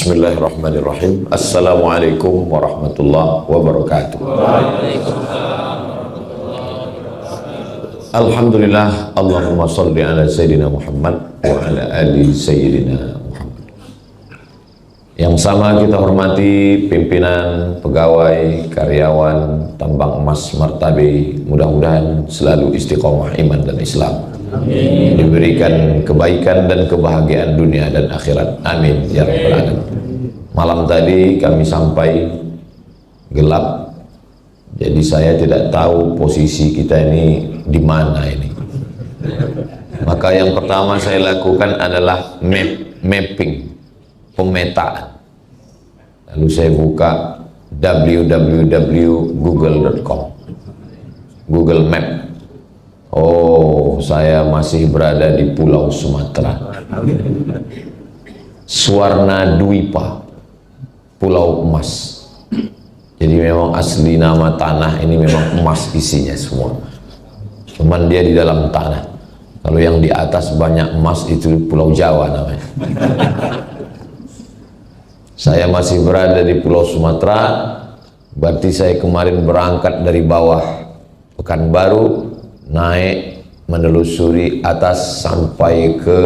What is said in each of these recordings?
Bismillahirrahmanirrahim. Assalamualaikum warahmatullahi wabarakatuh. Alhamdulillah, Allahumma salli ala Sayyidina Muhammad wa ala ali Sayyidina Muhammad. Yang sama kita hormati pimpinan, pegawai, karyawan, tambang emas Martabe, mudah-mudahan selalu istiqomah iman dan Islam. Amin. Diberikan kebaikan dan kebahagiaan dunia dan akhirat. Amin ya rabbal alamin. Malam tadi kami sampai gelap, jadi saya tidak tahu posisi kita ini di mana ini. Maka yang pertama saya lakukan adalah mapping, pemetaan. Lalu saya buka www.google.com, Google Map. Oh, saya masih berada di Pulau Sumatera, Suwarna Dwipa, Pulau Emas. Jadi memang asli nama tanah ini memang emas isinya semua. Cuman dia di dalam tanah. Kalau yang di atas banyak emas itu Pulau Jawa namanya. Saya masih berada di Pulau Sumatera. Berarti saya kemarin berangkat dari bawah Pekanbaru, naik menelusuri atas sampai ke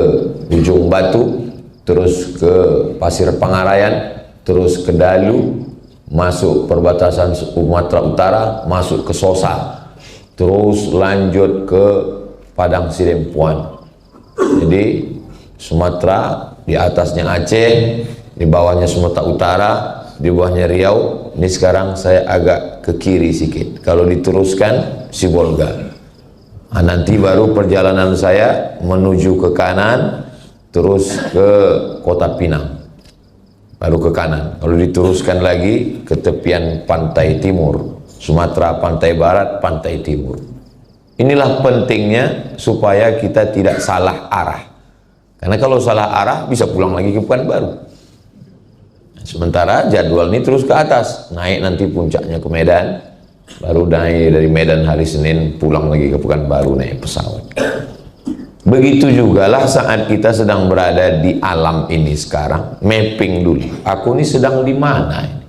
Ujung Batu, terus ke Pasir Pangarayan, terus ke Dalu, masuk perbatasan Sumatera Utara, masuk ke Sosa, terus lanjut ke Padang Sidempuan. Jadi Sumatera, di atasnya Aceh, di bawahnya Sumatera Utara, di bawahnya Riau. Ini sekarang saya agak ke kiri sedikit. Kalau diteruskan Sibolga. Nah, nanti baru perjalanan saya menuju ke kanan, terus ke Kota Pinang, baru ke kanan. Kalau diteruskan lagi ke tepian pantai timur, Sumatera pantai barat, pantai timur. Inilah pentingnya supaya kita tidak salah arah. Karena kalau salah arah bisa pulang lagi ke Pekanbaru. Sementara jadwal ini terus ke atas, naik nanti puncaknya ke Medan, baru naik dari Medan hari Senin, pulang lagi ke Pekanbaru naik pesawat. Begitu jugalah saat kita sedang berada di alam ini sekarang, mapping dulu. Aku ini sedang di mana ini?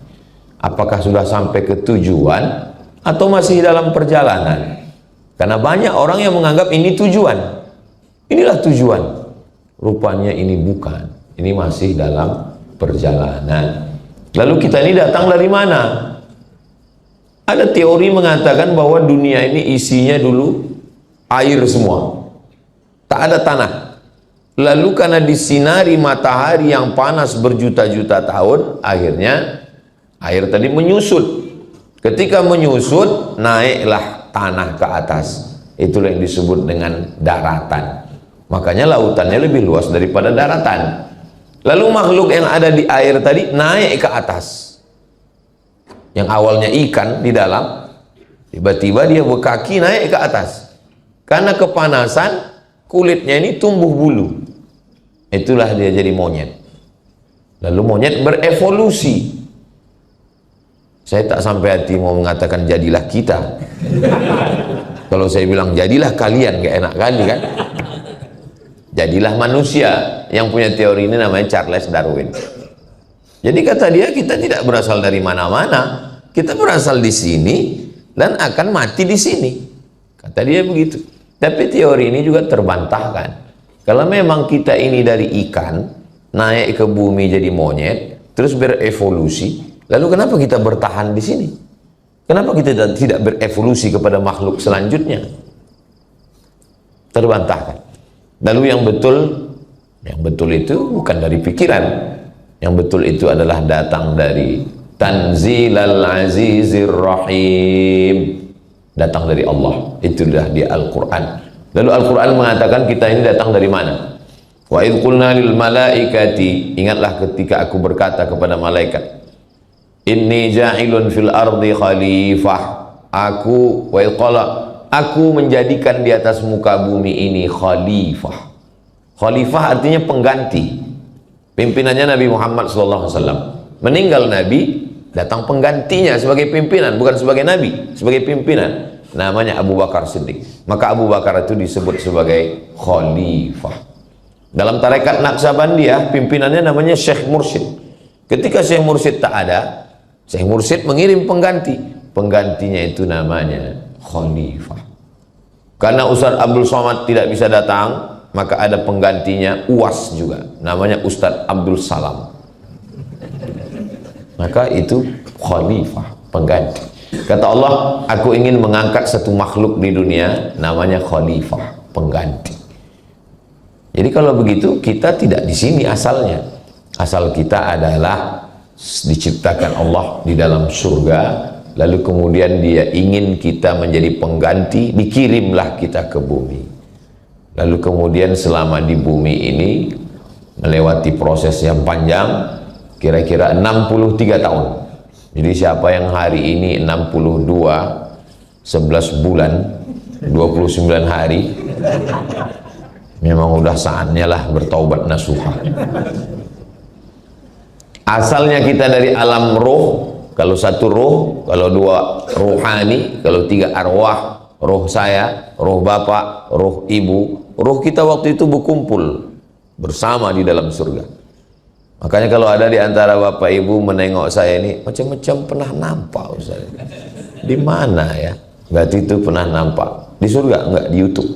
Apakah sudah sampai ke tujuan atau masih dalam perjalanan? Karena banyak orang yang menganggap ini tujuan. Inilah tujuan. Rupanya ini bukan. Ini masih dalam perjalanan. Lalu kita ini datang dari mana? Ada teori mengatakan bahwa dunia ini isinya dulu air semua, tak ada tanah. Lalu karena disinari matahari yang panas berjuta-juta tahun, akhirnya air tadi menyusut. Ketika menyusut, naiklah tanah ke atas. Itulah yang disebut dengan daratan. Makanya lautannya lebih luas daripada daratan. Lalu makhluk yang ada di air tadi naik ke atas. Yang awalnya ikan di dalam, tiba-tiba dia berkaki naik ke atas. Karena kepanasan, kulitnya ini tumbuh bulu. Itulah dia jadi monyet. Lalu monyet berevolusi. Saya tak sampai hati mau mengatakan jadilah kita. Kalau saya bilang jadilah kalian, gak enak kali kan? Jadilah manusia. Yang punya teori ini namanya Charles Darwin. Jadi kata dia, kita tidak berasal dari mana-mana, kita berasal di sini dan akan mati di sini. Kata dia begitu. Tapi teori ini juga terbantahkan. Kalau memang kita ini dari ikan, naik ke bumi jadi monyet, terus berevolusi, lalu kenapa kita bertahan di sini? Kenapa kita tidak berevolusi kepada makhluk selanjutnya? Terbantahkan. Lalu yang betul itu bukan dari pikiran. Yang betul itu adalah datang dari Tanzilal Azizir Rahim, datang dari Allah. Itulah di Al-Quran. Lalu Al-Quran mengatakan kita ini datang dari mana? Wa idh qulna lil malaikati, ingatlah ketika aku berkata kepada malaikat, inni ja'ilun fil ardi khalifah, aku wa idh qala, aku menjadikan di atas muka bumi ini khalifah. Khalifah artinya pengganti. Pimpinannya Nabi Muhammad SAW. Meninggal Nabi, datang penggantinya sebagai pimpinan, bukan sebagai Nabi, sebagai pimpinan. Namanya Abu Bakar Siddiq. Maka Abu Bakar itu disebut sebagai khalifah. Dalam tarekat Naqsabandiyah, pimpinannya namanya Syekh Mursyid. Ketika Syekh Mursyid tak ada, Syekh Mursyid mengirim pengganti. Penggantinya itu namanya khalifah. Karena Ustadz Abdul Somad tidak bisa datang, maka ada penggantinya UAS juga, namanya Ustadz Abdul Salam. Maka itu khalifah, pengganti. Kata Allah, aku ingin mengangkat satu makhluk di dunia, namanya khalifah, pengganti. Jadi kalau begitu, kita tidak di sini asalnya. Asal kita adalah diciptakan Allah di dalam surga, lalu kemudian Dia ingin kita menjadi pengganti, dikirimlah kita ke bumi. Lalu kemudian selama di bumi ini melewati proses yang panjang, kira-kira 63 tahun. Jadi siapa yang hari ini 62, 11 bulan, 29 hari, memang udah saatnya lah bertaubat nasuha. Asalnya kita dari alam roh, kalau satu roh, kalau dua rohani, kalau tiga arwah, roh saya, roh bapak, roh ibu, roh kita waktu itu berkumpul bersama di dalam surga. Makanya kalau ada di antara bapak ibu menengok saya ini, macam-macam pernah nampak Ustaz. Di mana ya? Berarti itu pernah nampak. Di surga? Enggak, di YouTube.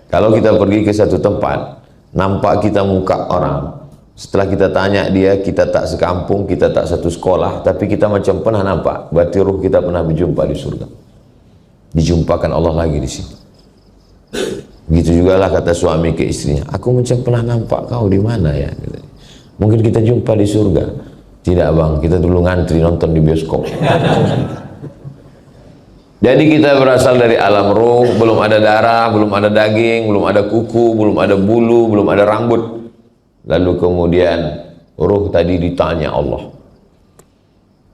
Kalau kita pergi ke satu tempat, nampak kita muka orang. Setelah kita tanya dia, kita tak sekampung, kita tak satu sekolah, tapi kita macam pernah nampak. Berarti ruh kita pernah berjumpa di surga. Dijumpakan Allah lagi di sini. Begitu juga lah kata suami ke istrinya, aku macam pernah nampak kau di mana ya? Mungkin kita jumpa di surga. Tidak bang, kita dulu ngantri nonton di bioskop. Jadi kita berasal dari alam ruh, belum ada darah, belum ada daging, belum ada kuku, belum ada bulu, belum ada rambut. Lalu kemudian ruh tadi ditanya Allah.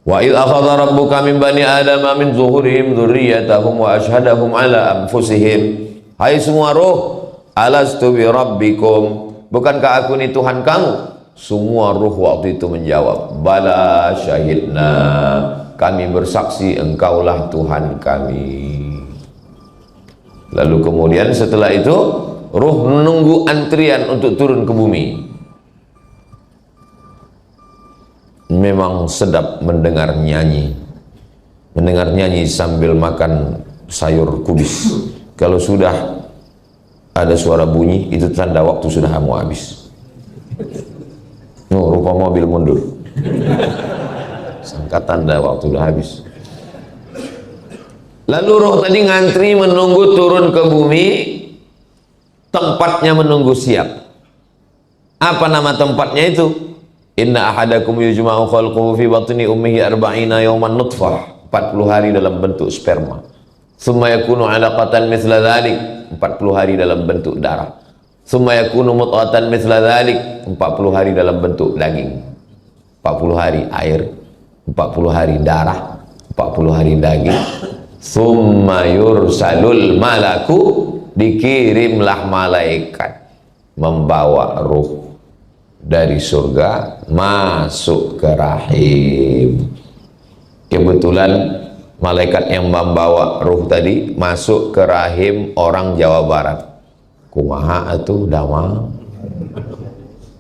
Wa idh akhadha rabbuka min bani adama min zuhurihim dzurriyyatahum wa ashhadahum ala anfusihim. Hai semua roh, alastu bi rabbikum, bukankah aku ini Tuhan kamu? Semua ruh waktu itu menjawab, bala syahidna, kami bersaksi engkaulah Tuhan kami. Lalu kemudian setelah itu ruh menunggu antrian untuk turun ke bumi. Memang sedap mendengar nyanyi sambil makan sayur kubis. Kalau sudah ada suara bunyi, itu tanda waktu sudah mau habis. Rupa mobil mundur. Sangka tanda waktu sudah habis. Lalu roh tadi ngantri menunggu turun ke bumi, tempatnya menunggu siap. Apa nama tempatnya itu? Inna ahadakum yujma'u khalquhu fi batni ummihi arba'ina yawman nutfah, 40 hari dalam bentuk sperma. Tsumma yakunu 'alaqatan mithla dzalik, 40 hari dalam bentuk darah. Tsumma yakunu mudghatan mithla dzalik, 40 hari dalam bentuk daging. 40 hari air, 40 hari darah, 40 hari daging. Tsumma yursalul malaku, dikirimlah malaikat membawa ruh dari surga masuk ke rahim. Kebetulan malaikat yang membawa ruh tadi masuk ke rahim orang Jawa Barat. Kumaha atuh damang.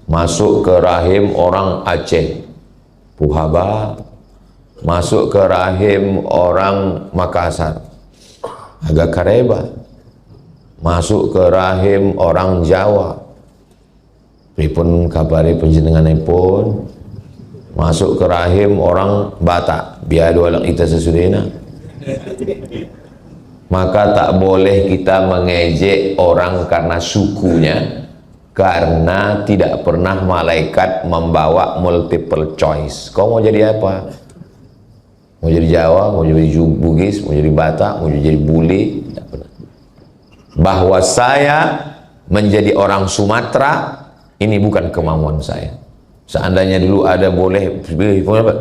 Masuk ke rahim orang Aceh. Puhaba. Masuk ke rahim orang Makassar. Agak kareba. Masuk ke rahim orang Jawa. Pripun kabari panjenenganipun? Masuk ke rahim orang Batak, biar dua anak kita sesudahnya. Maka tak boleh kita mengejek orang karena sukunya, karena tidak pernah malaikat membawa multiple choice. Kau mau jadi apa? Mau jadi Jawa, mau jadi Bugis, mau jadi Batak, mau jadi Bule? Tidak pernah. Bahwa saya menjadi orang Sumatera, ini bukan kemauan saya. Seandainya dulu ada boleh,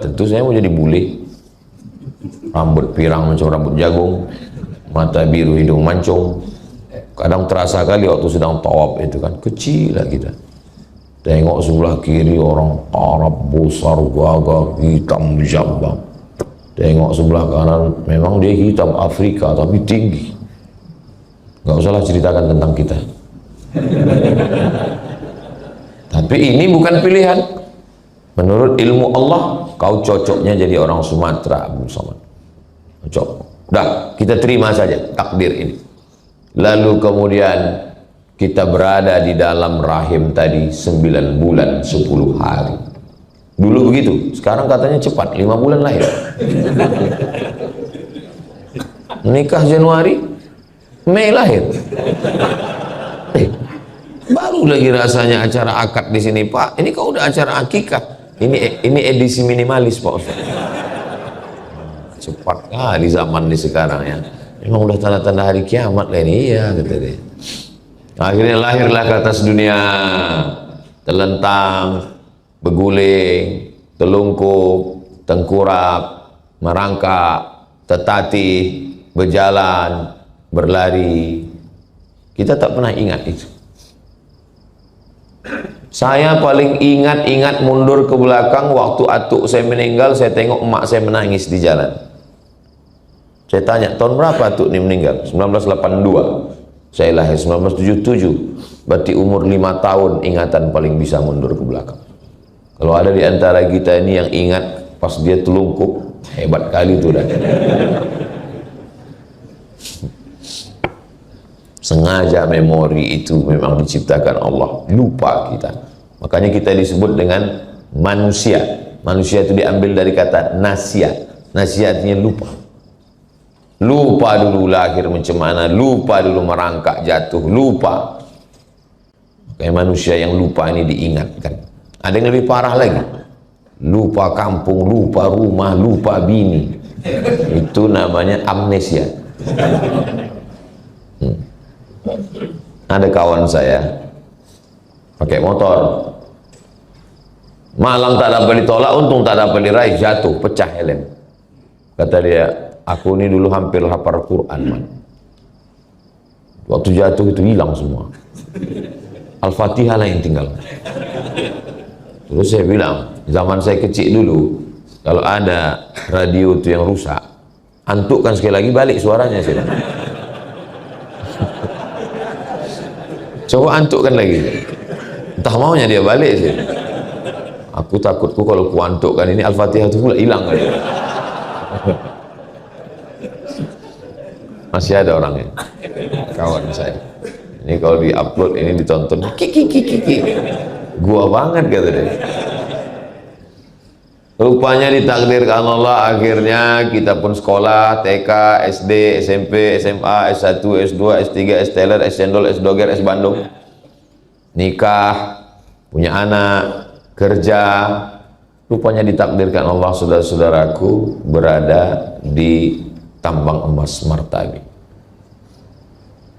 tentu saya mau jadi bule. Rambut pirang macam rambut jagung, mata biru hidung mancung. Kadang terasa kali waktu sedang tawaf itu kan, kecil lah kita. Tengok sebelah kiri orang Arab besar gagah hitam jambang. Tengok sebelah kanan, memang dia hitam Afrika tapi tinggi. Gak usahlah ceritakan tentang kita. Tapi ini bukan pilihan. Menurut ilmu Allah, kau cocoknya jadi orang Sumatera, Abdul Somad. Cocok. Dah, kita terima saja takdir ini. Lalu kemudian kita berada di dalam rahim tadi 9 bulan 10 hari. Dulu begitu, sekarang katanya cepat, 5 bulan lahir. Nikah Januari, Mei lahir. Baru lagi rasanya acara akad di sini, Pak. Ini kau udah acara akikah. Ini edisi minimalis, Pak Ustaz. Cepat kali zaman di sekarang ya. Memang udah tanda-tanda hari kiamat lah ini. Iya, kata dia. Akhirnya lahirlah ke atas dunia, telentang, beguling, telungkup, tengkurap, merangkak, tertatih, berjalan, berlari. Kita tak pernah ingat itu. Saya paling ingat mundur ke belakang waktu atuk saya meninggal, saya tengok emak saya menangis di jalan. Saya tanya, tahun berapa atuk ini meninggal? 1982. Saya lahir 1977. Berarti umur 5 tahun ingatan paling bisa mundur ke belakang. Kalau ada di antara kita ini yang ingat pas dia telungkup, hebat kali itu dah. Sengaja memori itu memang diciptakan Allah, lupa kita. Makanya kita disebut dengan manusia. Manusia itu diambil dari kata nasia. Nasia artinya lupa. Lupa dulu lahir macam mana, lupa dulu merangkak jatuh, lupa. Kayak manusia yang lupa ini diingatkan. Ada yang lebih parah lagi. Lupa kampung, lupa rumah, lupa bini. Itu namanya amnesia. Ada kawan saya pakai motor, malang tak dapat ditolak, untung tak dapat diraih, jatuh, pecah helm. Kata dia, aku ini dulu hampir hafal Quran, man. Waktu jatuh itu hilang semua, Al-Fatihah lah yang tinggal. Terus saya bilang, zaman saya kecil dulu, kalau ada radio itu yang rusak, antukkan sekali lagi, balik suaranya sih. Coba antukkan lagi, entah maunya dia balik sih. Aku takutku kalau ku antukkan ini Al-Fatihah itu pula hilang kan. Masih ada orangnya, kawan saya. Ini kalau di-upload, ini ditonton, kiki. Gua banget kata dia. Rupanya ditakdirkan Allah, akhirnya kita pun sekolah, TK, SD, SMP, SMA, S1, S2, S3, S Teler, S Cendol, S Doger, S Bandung. Nikah, punya anak, kerja. Rupanya ditakdirkan Allah, saudara-saudaraku, berada di tambang emas Martabi.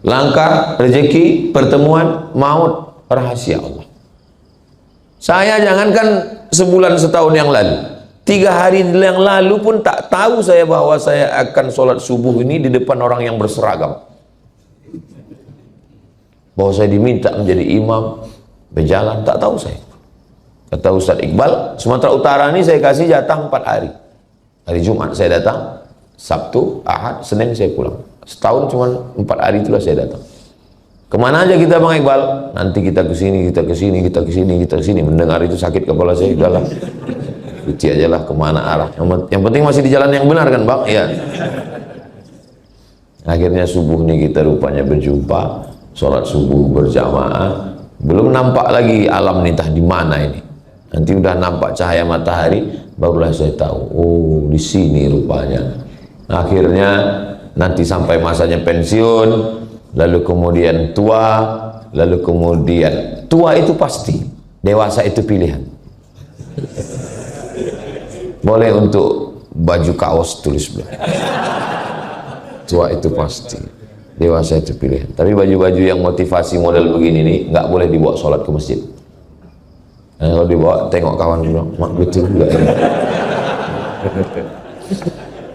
Langkah, rezeki, pertemuan, maut, rahasia Allah. Saya jangankan sebulan setahun yang lalu, 3 hari yang lalu pun tak tahu saya bahwa saya akan sholat subuh ini di depan orang yang berseragam. Bahwa saya diminta menjadi imam, berjalan, tak tahu saya. Kata Ustaz Iqbal, Sumatera Utara ini saya kasih jatah 4 hari. Hari Jumat saya datang, Sabtu, Ahad, Senin saya pulang. Setahun cuma 4 hari itulah saya datang. Kemana aja kita Bang Iqbal? Nanti kita ke sini, kita ke sini, kita ke sini, kita ke sini. Mendengar itu sakit kepala saya, udahlah. Cuci aja lah kemana arah. Yang penting masih di jalan yang benar kan Bang? Iya. Akhirnya subuh nih kita rupanya berjumpa, sholat subuh berjamaah. Belum nampak lagi alam nih, entah di mana ini. Nanti udah nampak cahaya matahari, barulah saya tahu. Oh, di sini rupanya. Akhirnya nanti sampai masanya pensiun. Lalu kemudian tua, lalu kemudian tua itu pasti, dewasa itu pilihan. Boleh untuk baju kaos tulis belakang. Tua itu pasti, dewasa itu pilihan. Tapi baju-baju yang motivasi model begini nih nggak boleh dibawa sholat ke masjid. Nah, kalau dibawa tengok kawan bilang, mak betul juga ini.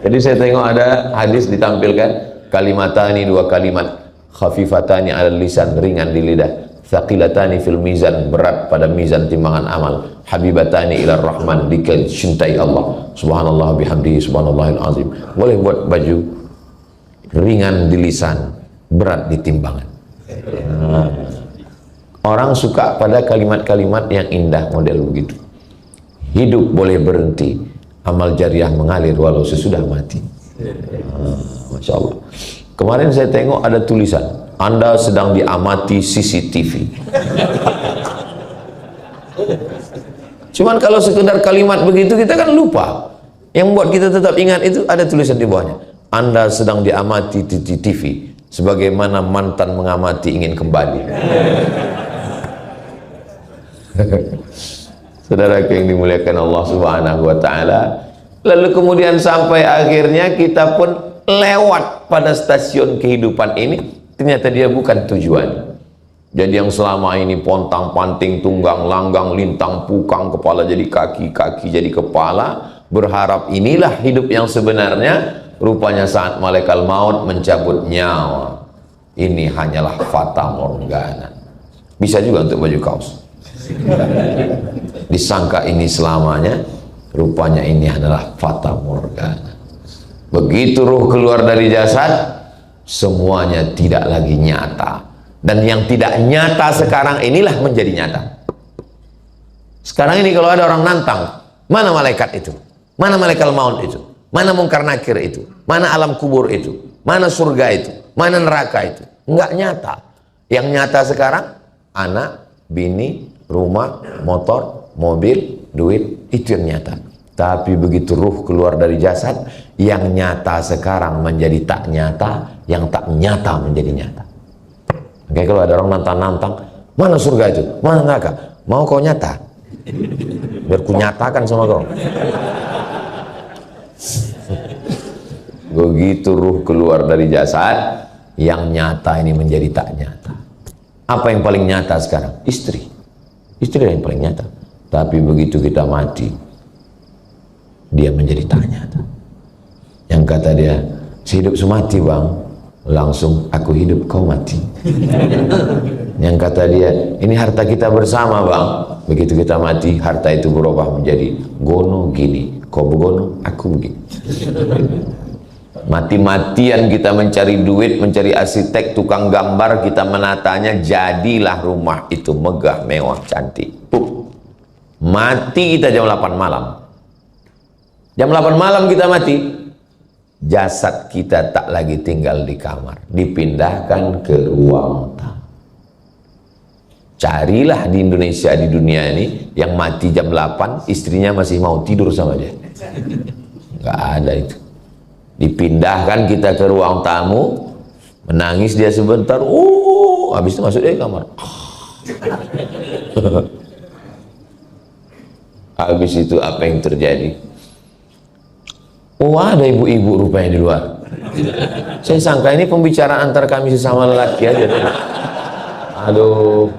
Jadi saya tengok ada hadis ditampilkan kalimatani, 2 kalimat. Khafifatani ala lisan, ringan di lidah, thaqilatani fil mizan, berat pada mizan timbangan amal, habibatani ila rahman, dicintai Allah subhanallah bihamdihi subhanallahil azim. Boleh buat baju ringan di lisan, berat di timbangan. Orang suka pada kalimat-kalimat yang indah model begitu. Hidup boleh berhenti, amal jariah mengalir walau sesudah mati. Masya Allah. Kemarin saya tengok ada tulisan, Anda sedang diamati CCTV. Cuman kalau sekedar kalimat begitu kita kan lupa. Yang membuat kita tetap ingat itu ada tulisan di bawahnya, Anda sedang diamati CCTV, sebagaimana mantan mengamati ingin kembali. Saudara yang dimuliakan Allah Subhanahu wa Ta'ala, lalu kemudian sampai akhirnya kita pun lewat pada stasiun kehidupan ini, ternyata dia bukan tujuan. Jadi yang selama ini pontang panting, tunggang langgang, lintang pukang, kepala jadi kaki, kaki jadi kepala, berharap inilah hidup yang sebenarnya. Rupanya saat malaikat maut mencabut nyawa, ini hanyalah fata morgana. Bisa juga untuk baju kaos. Disangka ini selamanya, rupanya ini adalah fata morgana. Begitu ruh keluar dari jasad, semuanya tidak lagi nyata. Dan yang tidak nyata sekarang inilah menjadi nyata. Sekarang ini kalau ada orang nantang, mana malaikat itu? Mana malaikat maut itu? Mana mungkar nakir itu? Mana alam kubur itu? Mana surga itu? Mana neraka itu? Enggak nyata. Yang nyata sekarang, anak, bini, rumah, motor, mobil, duit, itu yang nyata. Tapi begitu ruh keluar dari jasad, yang nyata sekarang menjadi tak nyata, yang tak nyata menjadi nyata. Oke, kalau ada orang nantang-nantang, mana surga itu? Mana neraka? Mau kau nyata? Biar ku nyatakan sama kau. Begitu ruh keluar dari jasad, yang nyata ini menjadi tak nyata. Apa yang paling nyata sekarang? Istri. Istri yang paling nyata. Tapi begitu kita mati, dia menjadi tak nyata. Yang kata dia, sehidup semati bang, langsung aku hidup kau mati. Yang kata dia, ini harta kita bersama bang, begitu kita mati, harta itu berubah menjadi gono gini, kau begono, aku begini. Mati-matian kita mencari duit, mencari arsitek, tukang gambar, kita menatanya, jadilah rumah itu megah, mewah, cantik. Mati kita jam 8 malam. Jam 8 malam kita mati, jasad kita tak lagi tinggal di kamar, dipindahkan ke ruang tamu. Carilah di Indonesia, di dunia ini, yang mati jam 8, istrinya masih mau tidur sama dia. Nggak ada itu. Dipindahkan kita ke ruang tamu, menangis dia sebentar, habis itu masuk dia ke kamar. Habis itu apa yang terjadi? Ada ibu-ibu rupanya di luar. Saya sangka ini pembicaraan antar kami sesama lelaki aja. Aduh,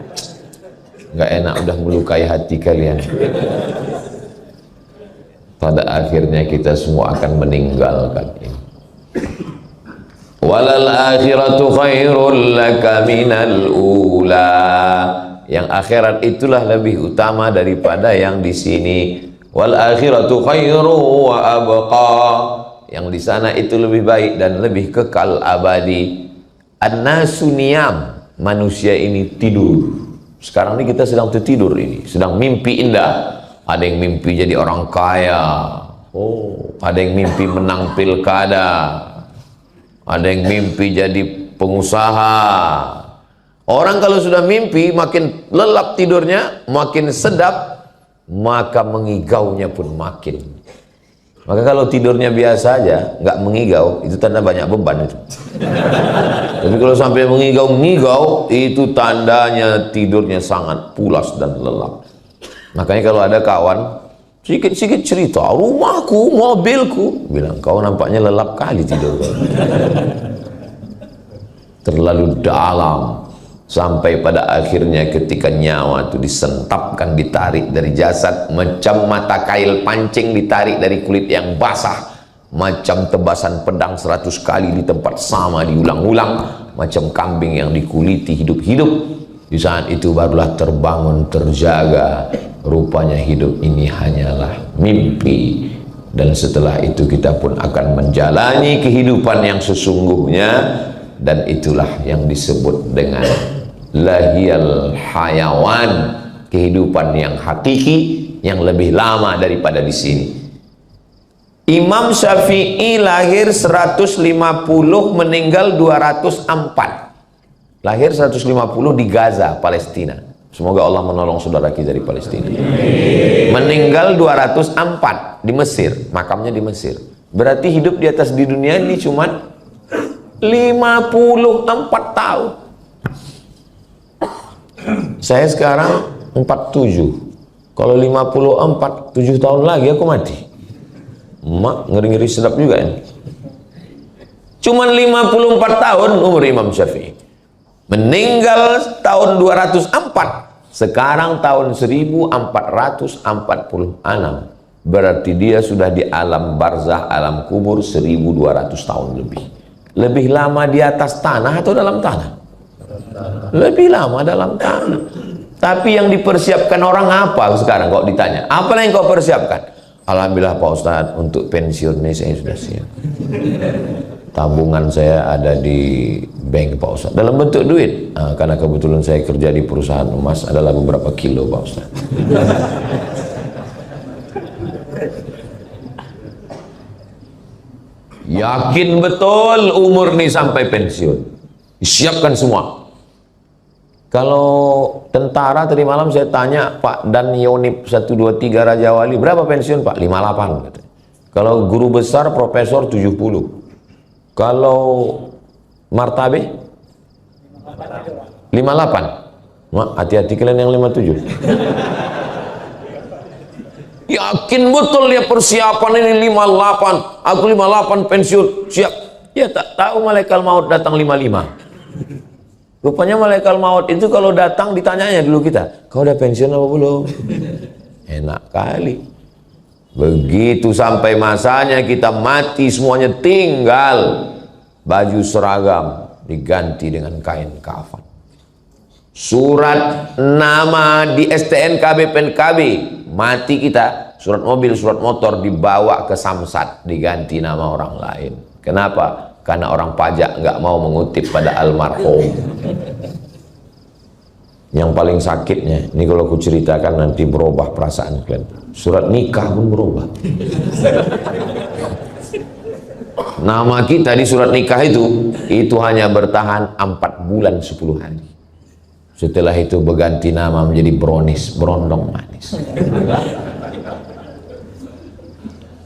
nggak enak, udah melukai hati kalian. Pada akhirnya kita semua akan meninggalkan ini. Walal akhiratu khairul laka minal ula. Yang akhirat itulah lebih utama daripada yang di sini. Wal akhiratu khairu wa abqa. Yang di sana itu lebih baik dan lebih kekal abadi. An-nasu niyam. Manusia ini tidur. Sekarang ini kita sedang tertidur ini, sedang mimpi indah. Ada yang mimpi jadi orang kaya, ada yang mimpi menang pilkada, ada yang mimpi jadi pengusaha. Orang kalau sudah mimpi, makin lelap tidurnya, makin sedap, maka mengigaunya pun makin. Maka kalau tidurnya biasa aja, nggak mengigau, itu tanda banyak beban itu. Tapi kalau sampai mengigau-ngigau, itu tandanya tidurnya sangat pulas dan lelap. Makanya kalau ada kawan sedikit-sedikit cerita, rumahku, mobilku, bilang, kau nampaknya lelap kali tidur. Terlalu dalam, sampai pada akhirnya ketika nyawa itu disentapkan, ditarik dari jasad, macam mata kail pancing ditarik dari kulit yang basah, macam tebasan pedang 100 kali di tempat sama diulang-ulang, macam kambing yang dikuliti hidup-hidup. Di saat itu barulah terbangun, terjaga, rupanya hidup ini hanyalah mimpi. Dan setelah itu kita pun akan menjalani kehidupan yang sesungguhnya, dan itulah yang disebut dengan lahiyal hayawan, kehidupan yang hakiki yang lebih lama daripada di sini. Imam Syafi'i lahir 150, meninggal 204. Lahir 150 di Gaza, Palestina. Semoga Allah menolong saudara kita dari Palestina. Meninggal 204 di Mesir, makamnya di Mesir. Berarti hidup di atas di dunia ini cuma 54 tahun. Saya sekarang 47. Kalau 54, 7 tahun lagi aku mati. Mak, ngeri-ngeri sedap juga ini. Cuman 54 tahun umur Imam Syafi'i. Meninggal tahun 204. Sekarang tahun 1446. Berarti dia sudah di alam barzah, alam kubur 1200 tahun lebih. Lebih lama di atas tanah atau dalam tanah? Lebih lama dalam tanah. Tapi yang dipersiapkan orang apa sekarang kok ditanya? Apa yang kau persiapkan? Alhamdulillah Pak Ustadz, untuk pensiun ini saya sudah siap. Tabungan saya ada di bank Pak Ustadz, dalam bentuk duit. Nah, karena kebetulan saya kerja di perusahaan emas, adalah beberapa kilo Pak Ustadz. Yakin betul umur nih sampai pensiun. Disiapkan semua. Kalau tentara tadi malam saya tanya Pak Dan Yonip 123 Raja Wali, berapa pensiun Pak? 58 katanya. Kalau guru besar profesor 70. Kalau martabe 58. Mak, hati-hati kalian yang 57. Yakin betul ya persiapan ini 58. Aku 58 pensiun, siap. Ya tak tahu malaikat maut datang 55. Rupanya malaikat maut itu kalau datang ditanyanya dulu kita, kau udah pensiun apa belum? Enak kali. Begitu sampai masanya kita mati, semuanya tinggal baju seragam diganti dengan kain kafan. Surat nama di STNK BPNKB, mati kita, surat mobil, surat motor dibawa ke Samsat, diganti nama orang lain. Kenapa? Karena orang pajak nggak mau mengutip pada almarhum. Yang paling sakitnya, ini kalau aku ceritakan nanti berubah perasaan kalian. Surat nikah pun berubah. Nama kita di surat nikah itu hanya bertahan 4 bulan 10 hari. Setelah itu berganti nama menjadi Bronis, berondong manis.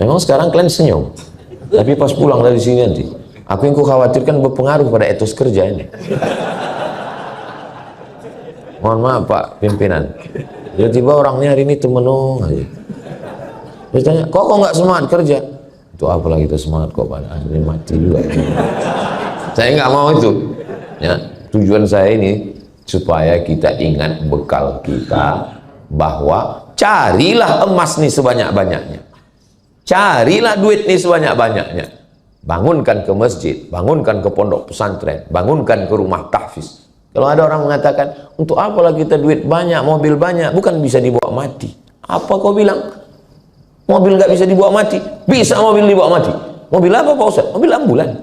Memang sekarang kalian senyum, tapi pas pulang dari sini nanti, aku yang khawatirkan berpengaruh pada etos kerja ini. Mohon maaf Pak pimpinan, tiba-tiba orangnya hari ini temenung aja. Terus tanya, kok nggak semangat kerja? Itu apalagi kita semangat kok pada akhirnya mati juga. Saya nggak mau itu. Ya, tujuan saya ini supaya kita ingat bekal kita, bahwa carilah emas nih sebanyak-banyaknya, carilah duit nih sebanyak-banyaknya, bangunkan ke masjid, bangunkan ke pondok pesantren, bangunkan ke rumah tahfiz. Kalau ada orang mengatakan, untuk apalah kita duit banyak, mobil banyak, bukan bisa dibawa mati. Apa kau bilang? Mobil nggak bisa dibawa mati? Bisa mobil dibawa mati. Mobil apa Pak Ustaz? Mobil ambulan.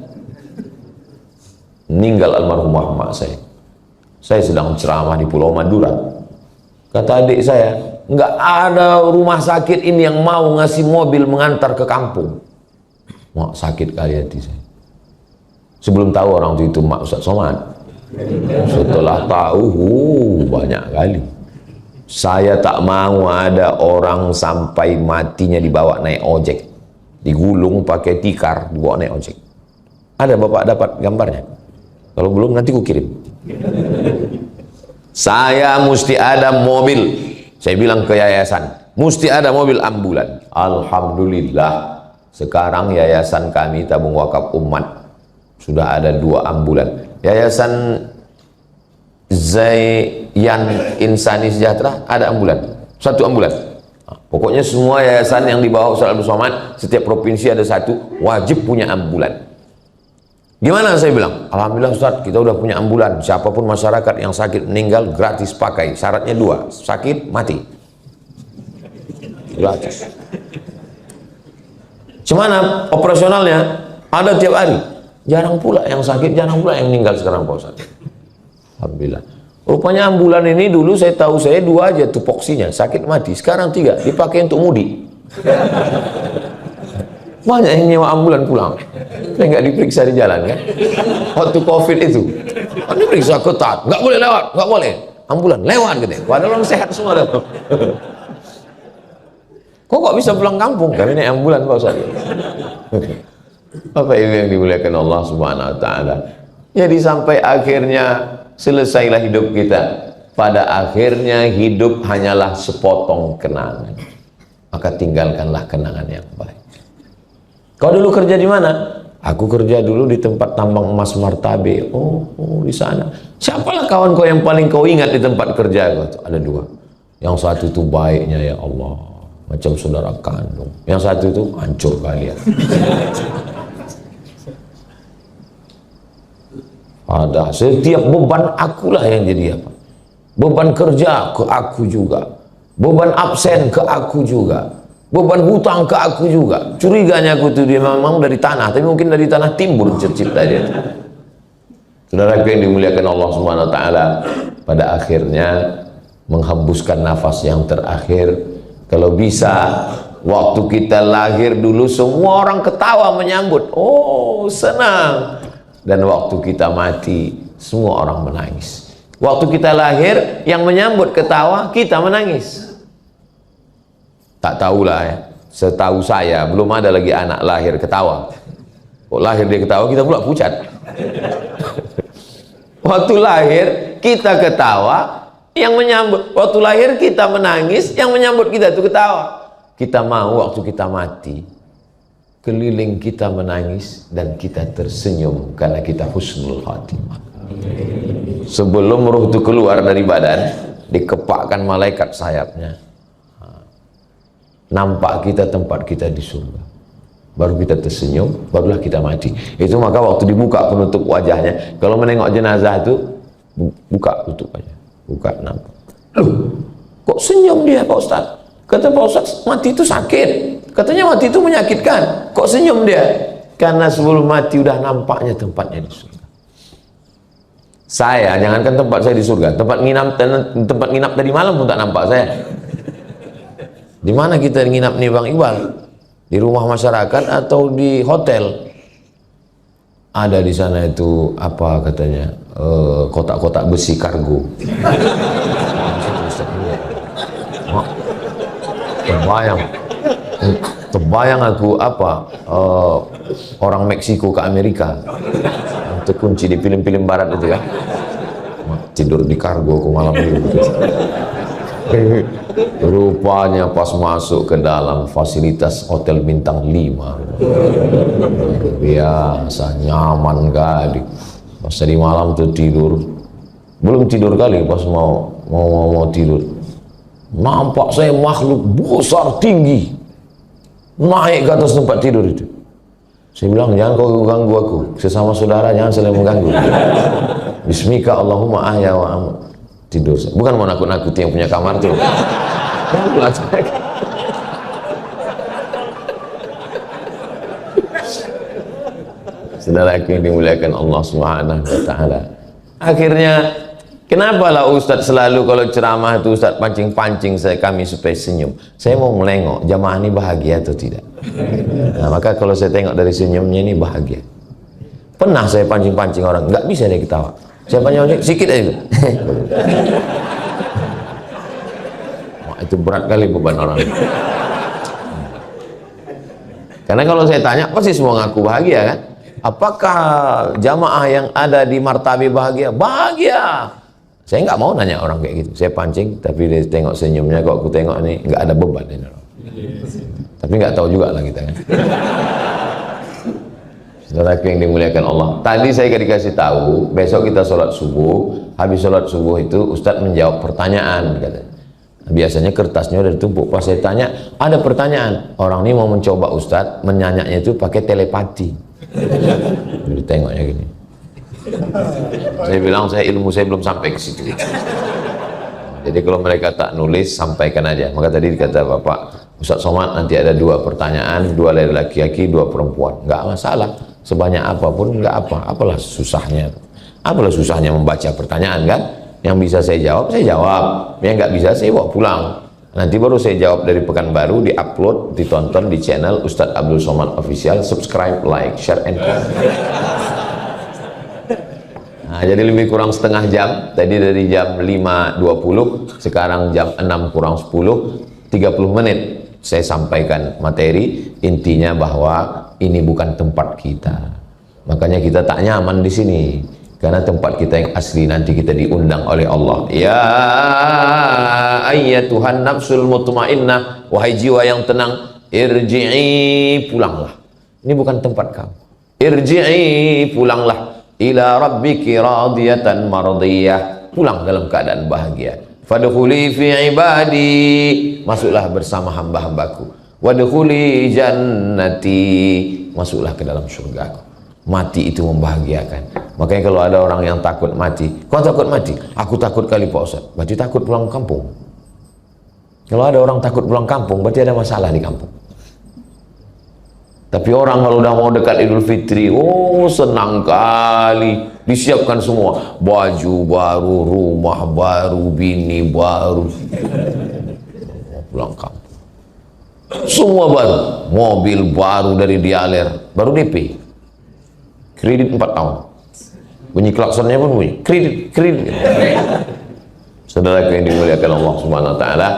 Meninggal almarhumah mak saya. Saya sedang ceramah di Pulau Madura. Kata adik saya, nggak ada rumah sakit ini yang mau ngasih mobil mengantar ke kampung. Mak, sakit kali hati saya. Sebelum tahu orang itu Mak Ustaz Somad. Setelah tahu, banyak kali. Saya tak mau ada orang sampai matinya dibawa naik ojek, digulung pakai tikar, dibawa naik ojek. Ada Bapak dapat gambarnya? Kalau belum nanti ku kirim. Saya mesti ada mobil. Saya bilang ke yayasan, mesti ada mobil ambulan. Alhamdulillah, sekarang yayasan kami Tabung Wakaf Umat sudah ada 2 ambulan. Yayasan Zayan Insani Sejahtera ada ambulan, 1 ambulan. Pokoknya semua yayasan yang di bawah Ustaz Abdul Somad, setiap provinsi ada 1, wajib punya ambulan. Gimana saya bilang? Alhamdulillah Ustaz, kita udah punya ambulan. Siapapun masyarakat yang sakit meninggal gratis pakai. Syaratnya 2, sakit mati. Gratis. Cuman operasionalnya ada tiap hari. Jarang pula yang sakit, jarang pula yang meninggal sekarang Pak Ustaz. Alhamdulillah. Rupanya ambulan ini dulu saya tahu saya 2 aja tupoksinya, sakit mati. Sekarang 3, dipakai untuk mudik. Banyak yang nyewa ambulan pulang. Saya nggak diperiksa di jalan kan. Waktu COVID itu, diperiksa ketat, nggak boleh lewat, nggak boleh. Ambulan lewat gitu. Padahal orang sehat semua dah. Kok bisa pulang kampung? Kami naik ambulan Pak Ustaz. Bapak Ibu yang dimuliakan Allah Subhanahu Wa Taala. Jadi sampai akhirnya selesailah hidup kita. Pada akhirnya hidup hanyalah sepotong kenangan. Maka tinggalkanlah kenangan yang baik. Kau dulu kerja di mana? Aku kerja dulu di tempat tambang emas Martabe. Oh, di sana. Siapalah kawan kau yang paling kau ingat di tempat kerja kau? Ada 2. Yang satu itu baiknya ya Allah, macam saudara kandung. Yang satu itu hancur kalian. Ada setiap beban akulah yang jadi apa? Beban kerja ke aku juga. Beban absen ke aku juga. Beban hutang ke aku juga. Curiganya aku tuh dia memang dari tanah, tapi mungkin dari tanah timbul cipta dia. Saudara yang dimuliakan Allah Subhanahu Wa Taala, pada akhirnya menghembuskan nafas yang terakhir. Kalau bisa waktu kita lahir dulu semua orang ketawa menyambut, oh senang. Dan waktu kita mati semua orang menangis. Waktu kita lahir yang menyambut ketawa, kita menangis. Tak tahulah ya, setahu saya belum ada lagi anak lahir ketawa. Kok lahir dia ketawa, kita pula pucat. Waktu lahir kita ketawa, yang menyambut. Waktu lahir kita menangis, yang menyambut kita itu ketawa. Kita mau waktu kita mati, keliling kita menangis dan kita tersenyum karena kita husnul khatimah. Sebelum ruh itu keluar dari badan, dikepakkan malaikat sayapnya. Nampak kita tempat kita di surga. Baru kita tersenyum, barulah kita mati. Itu maka waktu dibuka penutup wajahnya. Kalau menengok jenazah itu, buka tutup aja. Buka, nampak. Loh, kok senyum dia Pak Ustaz? Kata Pak Ustaz, mati itu sakit. Katanya mati itu menyakitkan. Kok senyum dia? Karena sebelum mati udah nampaknya tempatnya di surga. Saya, jangankan tempat saya di surga, tempat nginap tadi malam pun tak nampak saya. Di mana kita nginap nih Bang Iqbal? Di rumah masyarakat atau di hotel? Ada di sana itu apa katanya? Kotak-kotak besi kargo. Terbayang aku apa? Orang Meksiko ke Amerika. Terkunci di film-film barat itu kan. Tidur di kargo ke malam itu. Rupanya pas masuk ke dalam fasilitas hotel bintang 5, biasa nyaman kali. Pas di malam tuh tidur, belum tidur kali pas mau tidur, nampak saya makhluk besar tinggi naik ke atas tempat tidur itu. Saya bilang, jangan kau ganggu aku, sesama saudara jangan saling mengganggu. Bismika Allahumma ahya wa amut. Tidur, bukan mau nakut-nakuti yang punya kamar tuh. Saudara yang dimuliakan Allah Subhanahu Wa Taala. Akhirnya, kenapa lah Ustadz selalu kalau ceramah itu Ustadz pancing-pancing kami supaya senyum. Saya mau melengok, jamaah ini bahagia atau tidak. Nah, maka kalau saya tengok dari senyumnya ini bahagia. Pernah saya pancing-pancing orang, nggak bisa dia ketawa. Saya pancing sikit aja. Wah, itu berat kali beban orang. Karena kalau saya tanya, pasti semua ngaku bahagia kan? Apakah jamaah yang ada di Martabe bahagia? Bahagia. Saya nggak mau nanya orang kayak gitu. Saya pancing, tapi dia tengok senyumnya, kok aku tengok ini nggak ada beban ini. Tapi nggak tahu juga lah kita kan. Saudara yang dimuliakan Allah. Tadi saya dikasih tahu, besok kita sholat subuh. Habis sholat subuh itu Ustadz menjawab pertanyaan katanya. Biasanya kertasnya udah ditumpuk. Pas saya tanya, ada pertanyaan. Orang ini mau mencoba Ustadz menyanyaknya itu pakai telepati. Jadi tengoknya gini. Saya bilang ilmu saya belum sampai ke situ. Jadi kalau mereka tak nulis, sampaikan aja. Maka tadi dikata Bapak Ustadz Somad, nanti ada 2 pertanyaan, 2 laki-laki, 2 perempuan. Nggak masalah. Sebanyak apapun nggak apa. Apalah susahnya? Apalah susahnya membaca pertanyaan kan? Yang bisa saya jawab, yang nggak bisa saya bawa pulang. Nanti baru saya jawab dari Pekanbaru, di-upload, ditonton di channel Ustadz Abdul Somad Official. Subscribe, like, share, and comment. Nah, jadi lebih kurang setengah jam. Tadi dari jam 5.20, sekarang jam 6 kurang 10, 30 menit saya sampaikan materi. Intinya bahwa ini bukan tempat kita. Makanya kita tak nyaman di sini. Karena tempat kita yang asli nanti kita diundang oleh Allah. Ya ayyatuhan nafsul mutmainnah, wahai jiwa yang tenang, irji'i, pulanglah. Ini bukan tempat kamu. Irji'i, pulanglah. Ila rabbiki radiyatan mardiyah, pulang dalam keadaan bahagia. Fadkhuli fi ibadi, masuklah bersama hamba-hambaku. Wadkhuli jannati, masuklah ke dalam surgaku. Mati itu membahagiakan. Makanya kalau ada orang yang takut mati, kau takut mati? Aku takut kali Pak Ustaz. Berarti takut pulang kampung. Kalau ada orang takut pulang kampung, berarti ada masalah di kampung. Tapi orang kalau udah mau dekat Idul Fitri, oh senang kali, disiapkan semua, baju baru, rumah baru, bini baru, pulang kampung. Semua baru, mobil baru dari dialer, baru DP. Kredit 4 tahun. Bunyi klaksonnya pun bunyi. Kredit. Saudara yang dimuliakan Allah Subhanahu wa taala,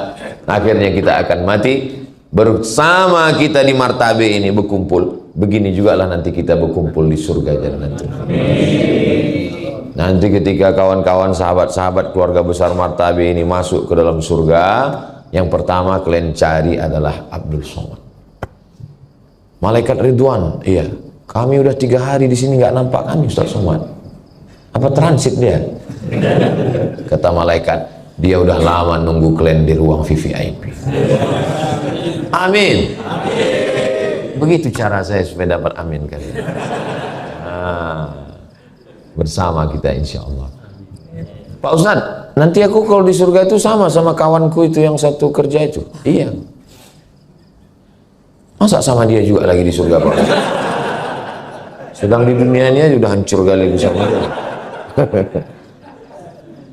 akhirnya kita akan mati bersama kita di martabe ini berkumpul. Begini juga lah nanti kita berkumpul di surga Jannatul. Nanti ketika kawan-kawan, sahabat-sahabat keluarga besar martabe ini masuk ke dalam surga, yang pertama kalian cari adalah Abdul Somad. Malaikat Ridwan, iya. Kami udah 3 hari di sini nggak nampak kami Ustaz Somad. Apa transit dia? Kata malaikat, dia udah lama nunggu kalian di ruang VVIP. Amin. Begitu cara saya supaya dapat amin kali. Bersama kita insya Allah. Pak Ustaz, nanti aku kalau di surga itu sama kawanku itu yang satu kerja itu. Iya. Masa sama dia juga lagi di surga Pak Ustaz? Sedang di dunia ini aja udah hancur kali bersama dia.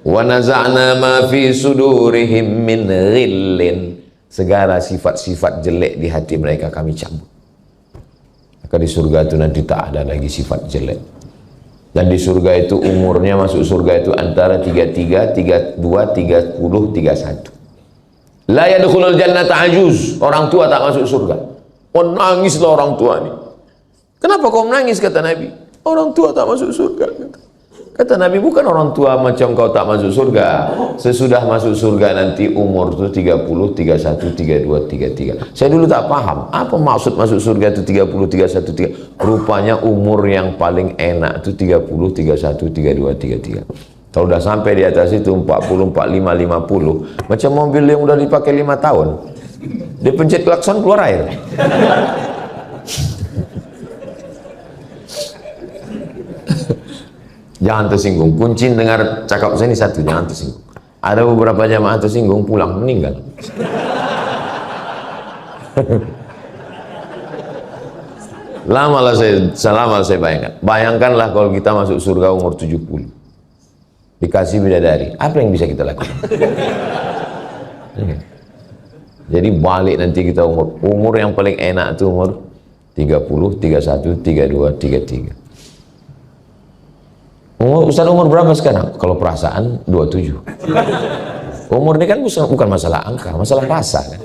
Wa naza'na ma fi sudurihim min ghillin, segala sifat-sifat jelek di hati mereka kami cabut. Maka di surga itu nanti tak ada lagi sifat jelek. Dan di surga itu umurnya masuk surga itu antara 33, 32, 30, 31. La yadkhulul jannata ajuz, orang tua tak masuk surga. Oh, nangislah orang tua ini. Kenapa kau menangis, kata Nabi? Orang tua tak masuk surga. Kata Nabi, bukan orang tua macam kau tak masuk surga. Sesudah masuk surga nanti umur itu 30, 31, 32, 33. Saya dulu tak paham, apa maksud masuk surga itu 30, 31, 33. Rupanya umur yang paling enak itu 30, 31, 32, 33. Kalau udah sampai di atas itu 40, 45, 50, macam mobil yang udah dipakai 5 tahun. Dia pencet klakson keluar air. Jangan tersinggung. Kunci dengar cakap saya ini satu, jangan tersinggung. Ada beberapa jamaah tersinggung, pulang, meninggal. Lama saya bayangkan. Bayangkanlah kalau kita masuk surga umur 70. Dikasih bidadari. Apa yang bisa kita lakukan? Jadi balik nanti kita umur yang paling enak itu umur 30, 31, 32, 33. Ustaz umur berapa sekarang? Kalau perasaan 27. Umur ini kan bukan masalah angka, masalah rasa kan.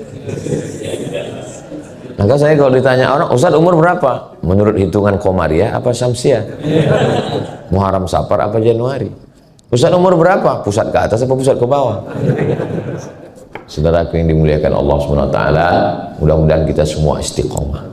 Maka saya kalau ditanya orang, Ustaz umur berapa? Menurut hitungan Komariah apa Syamsiah? Muharram Safar apa Januari? Ustaz umur berapa? Pusat ke atas apa pusat ke bawah? Saudaraku yang dimuliakan Allah SWT, mudah-mudahan kita semua istiqomah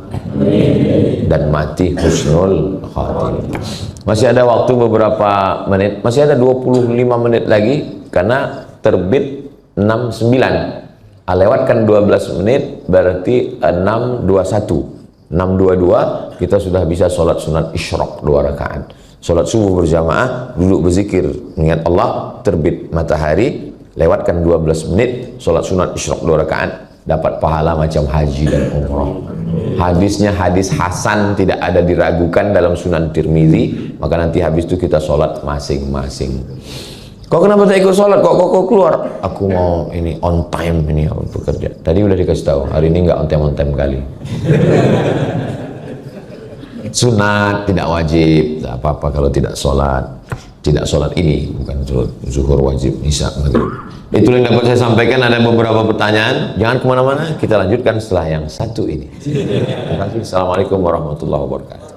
dan mati husnul khatimah. Masih ada waktu beberapa menit, masih ada 25 menit lagi karena terbit 69. Lewatkan 12 menit berarti 6.21. 6.22 kita sudah bisa sholat sunat isyraq 2 rakaat. Sholat subuh berjamaah, duduk berzikir mengingat Allah, terbit matahari, lewatkan 12 menit sholat sunat isyraq 2 rakaat, dapat pahala macam haji dan umrah. Hadisnya hadis hasan, tidak ada diragukan dalam Sunan Tirmizi. Maka nanti habis itu kita sholat masing-masing. Kok kenapa tak ikut sholat? Kok keluar? Aku mau ini on time ini aku bekerja. Tadi udah dikasih tahu, hari ini nggak on time kali. Sunat tidak wajib, tak apa-apa kalau tidak sholat. Tidak sholat ini, bukan sholat zuhur wajib, isya maghrib. Itulah yang dapat saya sampaikan. Ada beberapa pertanyaan. Jangan kemana-mana. Kita lanjutkan setelah yang satu ini. Terima kasih. Assalamualaikum warahmatullahi wabarakatuh.